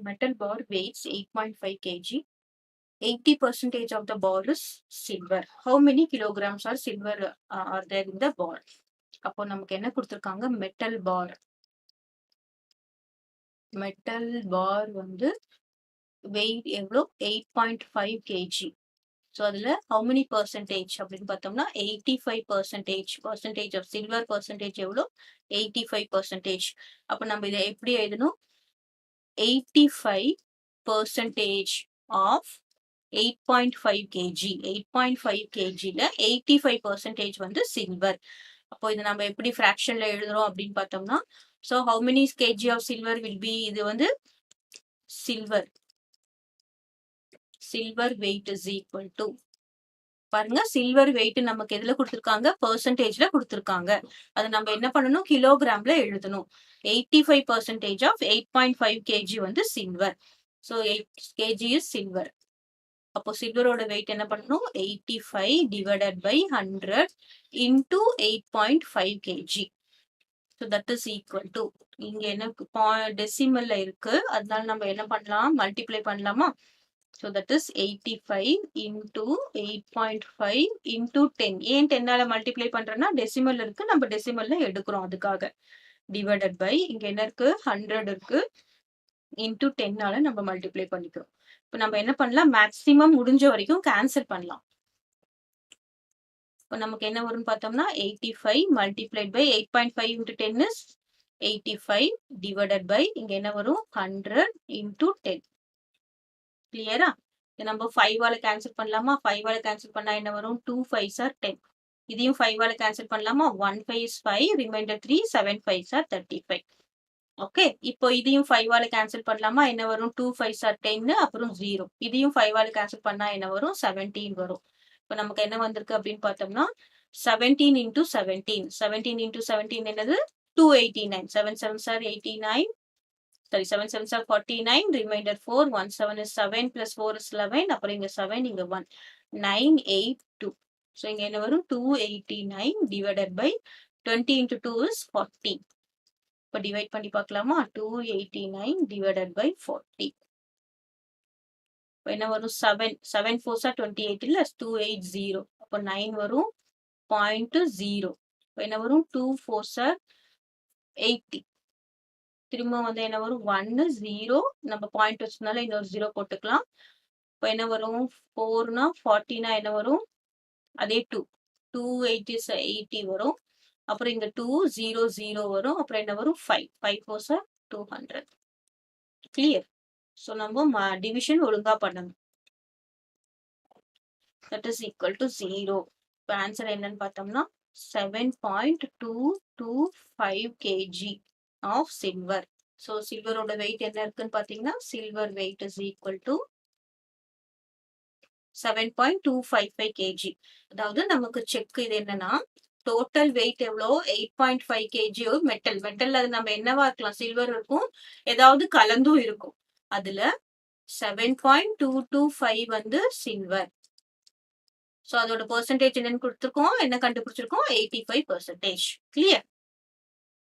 metal bar weighs 8.5 kg. 80% of the bar is silver. How many kilograms are silver are there in the bar? அப்போ நமக்கு என்ன கொடுத்திருக்காங்க? Metal பார். Metal பார் வந்து wait எவ்வளோ? 8.5 kg. So அதில் how many percentage அப்படின்னு பார்த்தோம்னா 85% percentage of silver percentage எவ்வளோ? 85%. அப்போ நம்ம இதை எப்படி எழுதணும்? 85% of 8.5 kg. 8.5 kgல 85% வந்து சில்வர். அப்போ இது நம்ம எப்படி ஃப்ராக்ஷன்ல எழுதுறோம் அப்படின்னு பார்த்தோம்னா, so how many kg of silver will be? இது வந்து silver. Silver weight is equal to, பாருங்க, சில்வர் வெயிட் நமக்கு எதுல கொடுத்திருக்காங்க? பெர்சன்டேஜ்ல கொடுத்திருக்காங்க. அது நம்ம என்ன பண்ணணும்? கிலோகிராம்ல எழுதணும். 85% of 8.5 kg வந்து silver. So 8 kg is silver. அப்போ சில்வரோட வெயிட் என்ன பண்ணணும்? 85 divided by 100 into 8.5 kg. So that is equal to, இங்க என்ன டெசிமல்ல இருக்கு, அதனால நம்ம என்ன பண்ணலாம்? மல்டிப்ளை பண்ணலாமா? So that is 85 into 8.5 into 10. ஏன் 10ஆல மல்டிப்ளை பண்றேன்னா டெசிமல் இருக்கு, நம்ம டெசிமல்ல எடுக்கிறோம் அதுக்காக. டிவைடட் பை இங்க என்ன இருக்கு? 100 இருக்கு, இன்டூ 10ஆல நம்ம மல்டிப்ளை பண்ணிக்கிறோம். இப்போ நம்ம என்ன பண்ணலாம்? மேக்ஸிமம் முடிஞ்ச வரைக்கும் கேன்சல் பண்ணலாம். இப்போ நமக்கு என்ன வரும்னு பார்த்தோம்னா 85 multiplied by 8.5 into 10 is 85 divided by இங்க என்ன வரும்? 100 into 10. கிளியரா? நம்ம 5ஆல கேன்சல் பண்ணலாமா? 5ஆல கேன்சல் பண்ணா என்ன வரும்? 2 5s are 10. இதையும் 5ஆல கேன்சல் பண்ணலாமா? 1 5 is 5, reminder 3, 7 5s are 35. Okay, இப்போ இதையும் 5ஆல கேன்சல் பண்ணலாமா? என்ன வரும்? 2 5s are 10, அப்புறம் 0. இதையும் 5ஆல கேன்சல் பண்ணா என்ன வரும்? 17 வரும். இப்போ நமக்கு என்ன வந்திருக்கு அப்படின்னு பார்த்தோம்னா 17 into 17. 17 into 17 என்னது? 289. 7 7s are 89. Sorry, 7 7s are 49, remainder 4, 1 7 is 7 plus 4 is 11, அப்புறம் இங்க 7, இங்க 1, 982. So இங்க என்ன வரும்? 289 divided by 20 into 2 is 40. இப்போ டிவைட் பண்ணி பார்க்கலாமா? 289 divided by 40. இப்போ என்ன வரும்? 7 7 4s are 28 இல்ல, 280. அப்போ 9 வரும், 0.0. இப்போ என்ன வரும்? 2 4s are 80. திரும்ப வந்து என்ன வரும்? 1 0, நம்ம பாயிண்ட் வச்சதுனால இன்னொரு 0 போட்டுக்கலாம். இப்போ என்ன வரும்? 4னா 40னா என்ன வரும்? அதே 280 is 80 வரும். அப்புறம் இங்க 2 0 0 வரும். அப்புறம் என்ன வரும்? 5 5 4s are 200. கிளியர்? ஸோ நம்ம டிவிஷன் ஒழுங்கா பண்ணணும். That is equal to 0. இப்போ ஆன்சர் என்னன்னு பார்த்தோம்னா 7.225 kg of silver. So சில்வரோட வெயிட் என்ன இருக்குன்னு பாத்தீங்கன்னா silver weight is equal to 7.255 kg. அதாவது நமக்கு செக் இது என்னன்னா டோட்டல் வெயிட் எவ்வளோ? 8.5 kg மெட்டல். மெட்டல் அது நம்ம என்னவா இருக்கலாம்? சில்வர் இருக்கும், ஏதாவது கலந்தும் இருக்கும். அதுல 7.225 வந்து சில்வர். ஸோ அதோட பெர்சன்டேஜ் என்னன்னு கொடுத்துருக்கோம், என்ன கண்டுபிடிச்சிருக்கோம்? 85%. கிளியர்?